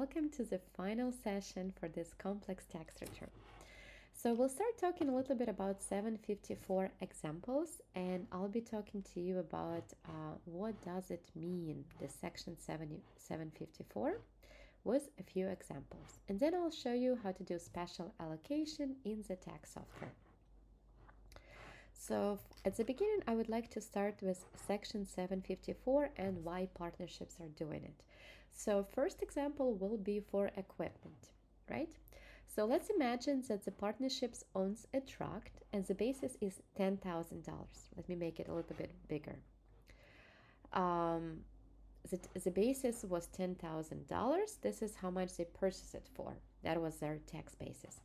welcome to the final session for this complex tax return. So we'll start talking a little bit about 754 examples, and I'll be talking to you about what does it mean, the section 754, with a few examples. And then I'll show you how to do special allocation in the tax software. So at the beginning, I would like to start with section 754 and why partnerships are doing it. So first example will be for equipment, right? So let's imagine that the partnerships owns a truck and the basis is $10,000. Let me make it a little bit bigger. The basis was $10,000. This is how much they purchased it for. That was their tax basis.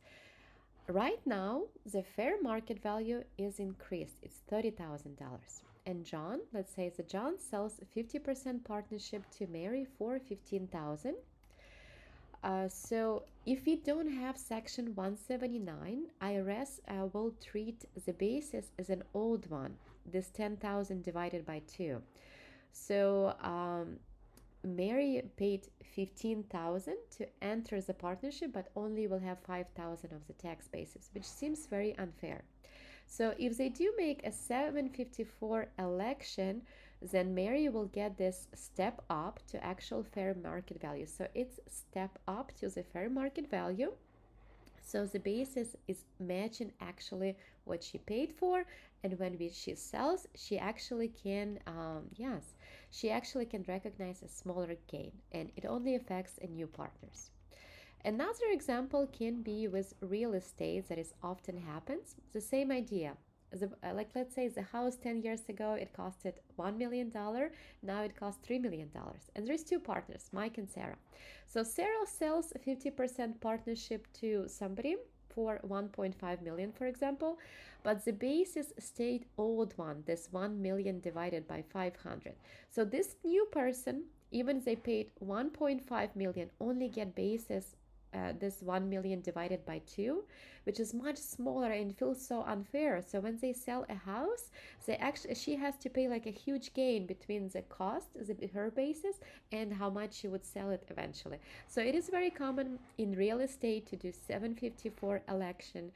Right now, the fair market value is increased. It's $30,000. And John, let's say that John sells 50% partnership to Mary for $15,000. So if we don't have section 179, IRS will treat the basis as an old one, this 10,000 divided by 2. So Mary paid $15,000 to enter the partnership, but only will have $5,000 of the tax basis, which seems very unfair. So if they do make a 754 election, then Mary will get this step up to actual fair market value. So it's step up to the fair market value. So the basis is matching actually what she paid for, and when she sells, she actually can, she actually can recognize a smaller gain, and it only affects new partners. Another example can be with real estate that is often happens. The same idea. Like let's say the house 10 years ago, it costed $1 million. Now it costs $3 million. And there's two partners, Mike and Sarah. So Sarah sells a 50% partnership to somebody for 1.5 million, for example, but the basis stayed old one, this 1 million divided by 500. So this new person, even if they paid 1.5 million, only get basis this 1 million divided by 2, which is much smaller and feels so unfair. So when they sell a house, she has to pay like a huge gain between the cost, her basis, and how much she would sell it eventually. So it is very common in real estate to do 754 election,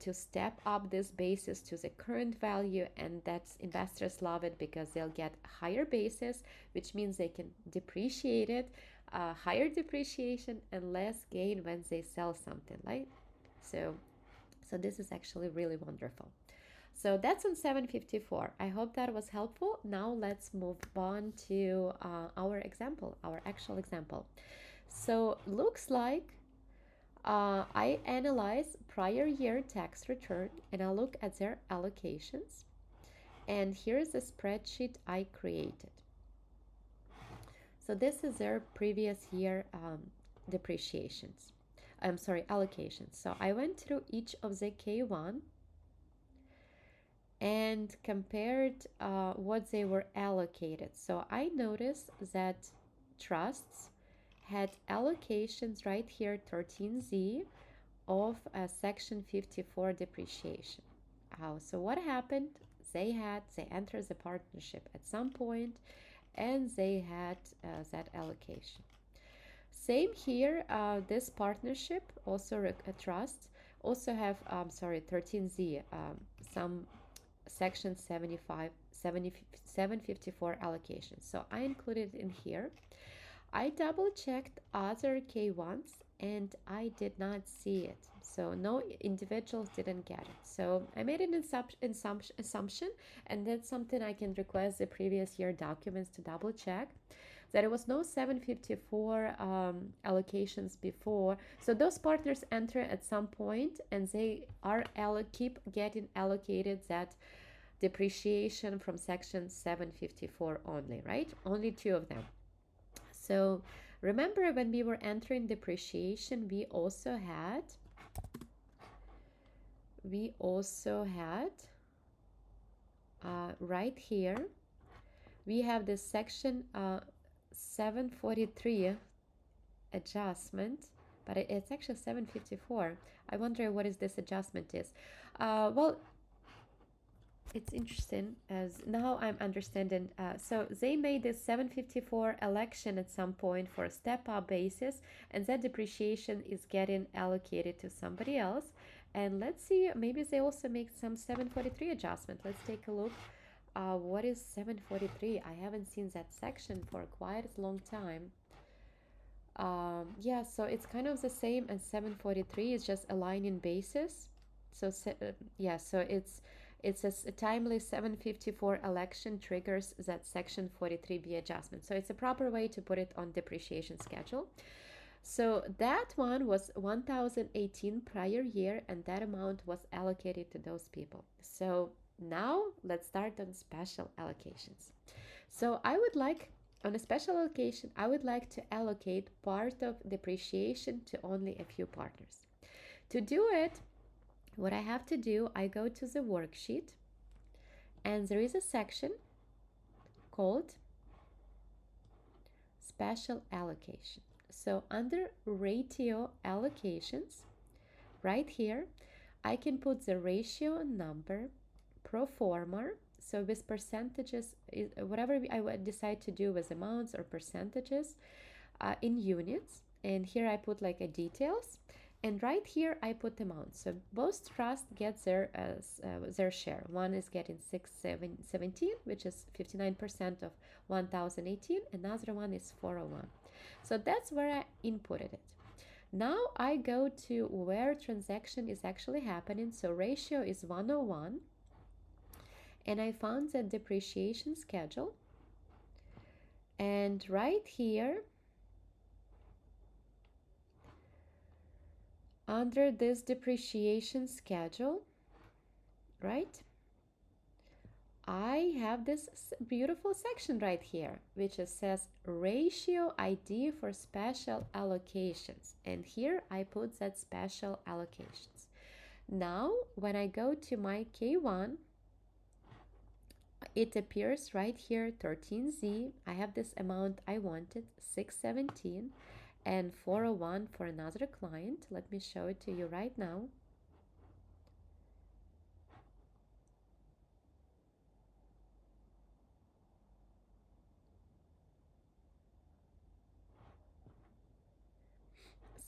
to step up this basis to the current value, and that's investors love it because they'll get higher basis, which means they can depreciate it, higher depreciation and less gain when they sell something, right? So this is actually really wonderful. So that's on 754. I hope that was helpful. Now let's move on to our actual example. So looks like I analyze prior year tax return and I look at their allocations. And here's a spreadsheet I created. So this is their previous year allocations. So I went through each of the K1 and compared what they were allocated. So I noticed that trusts had allocations right here, 13Z, of section 54 depreciation. So what happened? They entered the partnership at some point, and they had that allocation. Same here, this partnership, also trusts, also have, 13Z, some section 754 allocations. So I included in here. I double checked other K1s and I did not see it. So no individuals didn't get it. So I made an assumption, and that's something I can request the previous year documents to double check, that it was no 754 allocations before. So those partners enter at some point and they are keep getting allocated that depreciation from section 754 only, right? Only 2 of them. So remember when we were entering depreciation, we also had right here, we have this section 743 adjustment, but it's actually 754. I wonder what is this adjustment is. Well, it's interesting as now I'm understanding. So they made this 754 election at some point for a step up basis, and that depreciation is getting allocated to somebody else. And let's see, maybe they also make some 743 adjustment. Let's take a look. What is 743? I haven't seen that section for quite a long time. Yeah, so it's kind of the same as 743. It's just aligning basis. So yeah, so it's a timely 754 election triggers that section 43B adjustment. So it's a proper way to put it on depreciation schedule. So that one was 1018 prior year, and that amount was allocated to those people. So now let's start on special allocations. So I would like, on a special allocation, I would like to allocate part of depreciation to only a few partners. To do it, what I have to do, I go to the worksheet, and there is a section called special allocation. So under ratio allocations, right here, I can put the ratio number, pro forma, so with percentages, whatever I would decide to do with amounts or percentages in units. And here I put like a details. And right here I put amounts. So both trust gets their share. One is getting 617, which is 59% of 1018. Another one is 401. So that's where I inputted it. Now I go to where transaction is actually happening. So ratio is 101. And I found the depreciation schedule. And right here, under this depreciation schedule, right, I have this beautiful section right here, which says ratio ID for special allocations. And here I put that special allocations. Now, when I go to my K1, it appears right here 13Z. I have this amount I wanted, 617 and 401 for another client. Let me show it to you right now.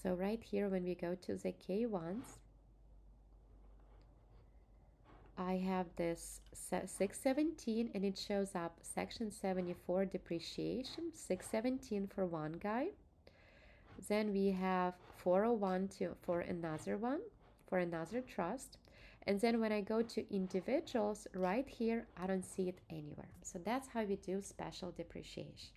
So right here, when we go to the K1s, I have this 617 and it shows up section 74 depreciation, 617 for one guy. Then we have 401 for another one, for another trust. And then when I go to individuals, right here, I don't see it anywhere. So that's how we do special depreciation.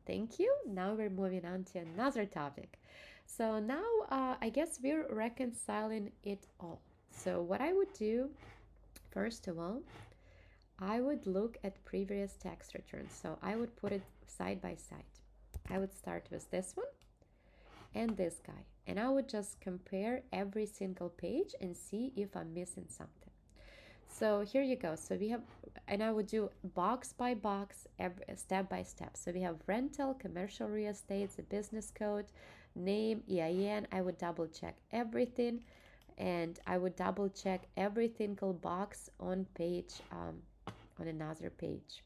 Thank you. Now we're moving on to another topic. So now I guess we're reconciling it all. So what I would do, first of all, I would look at previous tax returns. So I would put it side by side. I would start with this one and this guy. And I would just compare every single page and see if I'm missing something. So here you go. So we have, and I would do box by box, step by step. So we have rental, commercial real estate, the business code, name, EIN. I would double check everything, and I would double check every single box on page, on another page.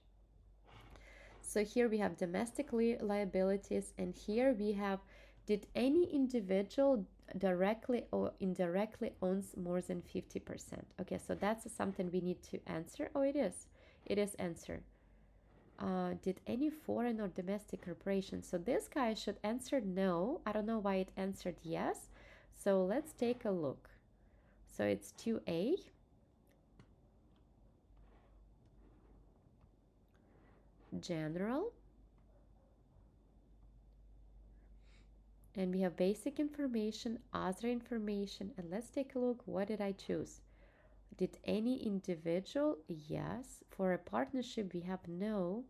So here we have domestic liabilities, and here we have, did any individual directly or indirectly owns more than 50%? Okay, so that's something we need to answer. Oh, it is answer. Did any foreign or domestic corporation? So this guy should answer no. I don't know why it answered yes. So let's take a look. So it's 2A. General. And we have basic information, other information, and let's take a look. What did I choose? Did any individual? Yes. For a partnership, we have no.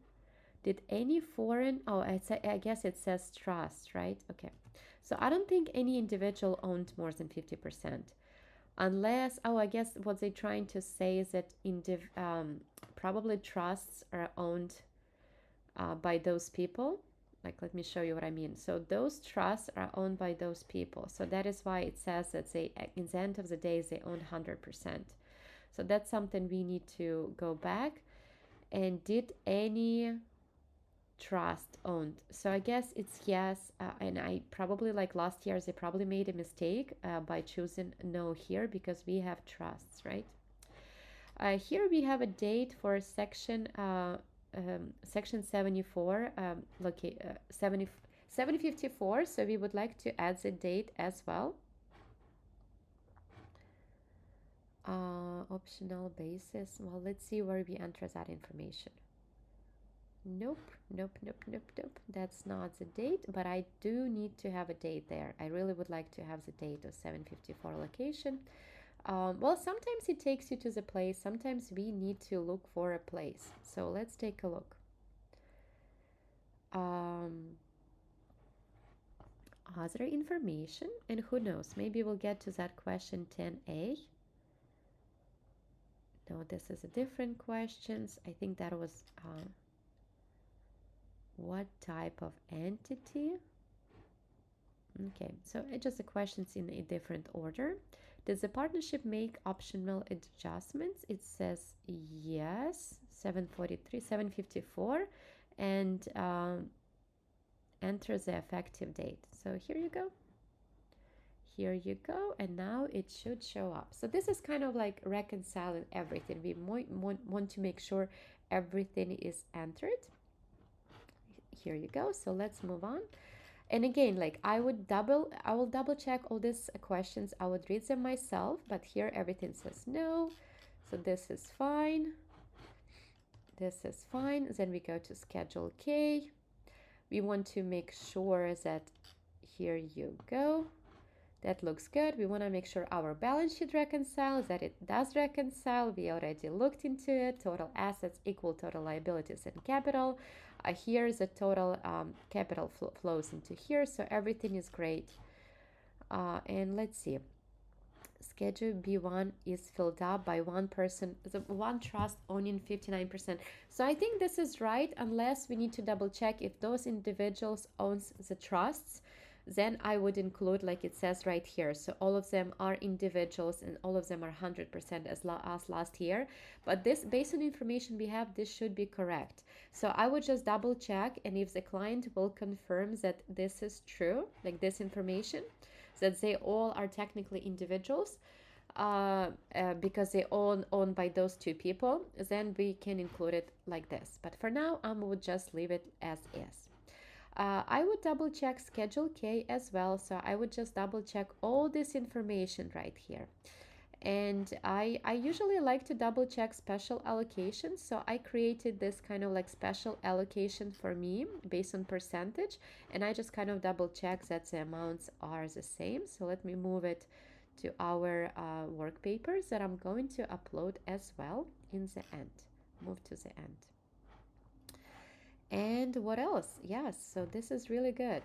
Did any foreign? Oh, I guess it says trust, right? Okay. So I don't think any individual owned more than 50%. Unless, oh, I guess what they're trying to say is that probably trusts are owned by those people. Like, let me show you what I mean. So those trusts are owned by those people. So that is why it says that they, in the end of the day, they own 100%. So that's something we need to go back. And did any trust owned? So I guess it's yes. And I probably, like last year, they probably made a mistake by choosing no here because we have trusts, right? Here we have a date for section 74, 7054. So we would like to add the date as well. Optional basis. Well, let's see where we enter that information. Nope, nope, nope, nope, nope. That's not the date, but I do need to have a date there. I really would like to have the date of 754 location. Well, sometimes it takes you to the place. Sometimes we need to look for a place. So let's take a look. Other information, and who knows, maybe we'll get to that question 10a. No, this is a different questions. I think that was what type of entity. Okay, so it's just the questions in a different order. Does the partnership make optional adjustments? It says yes, 743, 754, and enter the effective date. So here you go. Here you go, and now it should show up. So this is kind of like reconciling everything. We want to make sure everything is entered. Here you go. So let's move on. And again, like I will double check all these questions. I would read them myself, but here everything says no. So this is fine. This is fine. Then we go to Schedule K. We want to make sure that here you go. That looks good. We want to make sure our balance sheet reconciles, that it does reconcile. We already looked into it. Total assets equal total liabilities and capital. Here the total capital flows into here, so everything is great. And let's see. Schedule B1 is filled up by one person, the one trust owning 59%. So I think this is right, unless we need to double check if those individuals owns the trusts. Then I would include, like it says right here, so all of them are individuals and all of them are 100% as last year. But this, based on information we have, this should be correct. So I would just double check, and if the client will confirm that this is true, like this information, that they all are technically individuals, because they all owned by those two people, then we can include it like this. But for now, I would just leave it as is. I would double check Schedule K as well. So I would just double check all this information right here. And I usually like to double check special allocations. So I created this kind of like special allocation for me based on percentage. And I just kind of double check that the amounts are the same. So let me move it to our work papers that I'm going to upload as well in the end. Move to the end. And what else? Yes, so this is really good.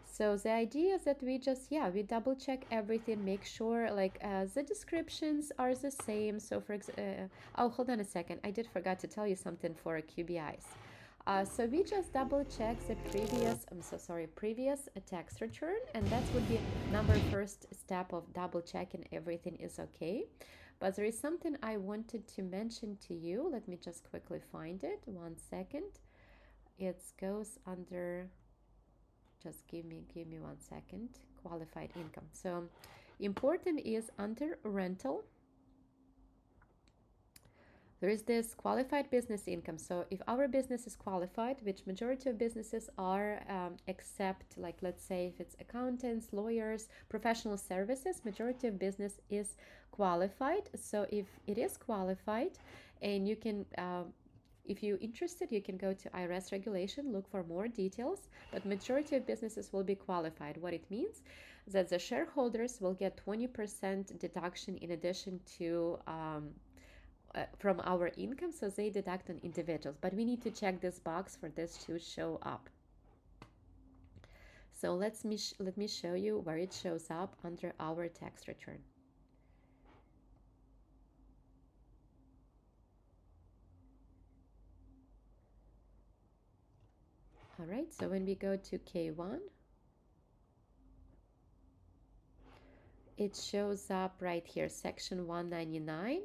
So the idea is that we just, we double check everything, make sure like the descriptions are the same. So for example, oh, hold on a second. I did forgot to tell you something for QBIs. So we just double check the previous tax return, and that would be number first step of double checking everything is okay. But there is something I wanted to mention to you. Let me just quickly find it. 1 second. It goes under, just give me 1 second, qualified income. So important is under rental, there is this qualified business income. So if our business is qualified, which majority of businesses are, except like let's say if it's accountants, lawyers, professional services, majority of business is qualified. So if it is qualified, and you can if you're interested, you can go to IRS regulation, look for more details, but majority of businesses will be qualified. What it means that the shareholders will get 20% deduction in addition to from our income, so they deduct on individuals, but we need to check this box for this to show up. So let me show you where it shows up under our tax return. All right, so when we go to K1, it shows up right here, section 199.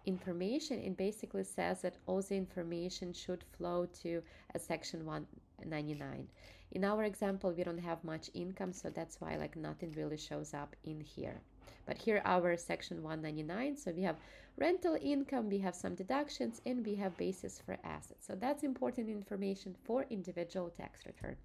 information, it basically says that all the information should flow to a section 199. In our example, we don't have much income, so that's why like nothing really shows up in here. But here our section 199, so we have rental income, we have some deductions, and we have basis for assets. So that's important information for individual tax return.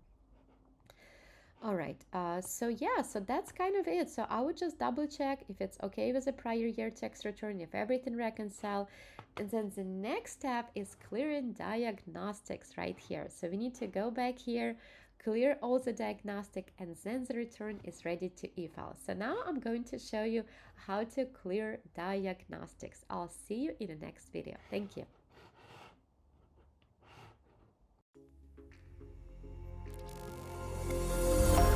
All right, so yeah, so that's kind of it. So I would just double check if it's okay with the prior year tax return, if everything reconcile. And then the next step is clearing diagnostics right here. So we need to go back here, clear all the diagnostic, and then the return is ready to e-file. So now I'm going to show you how to clear diagnostics. I'll see you in the next video. Thank you.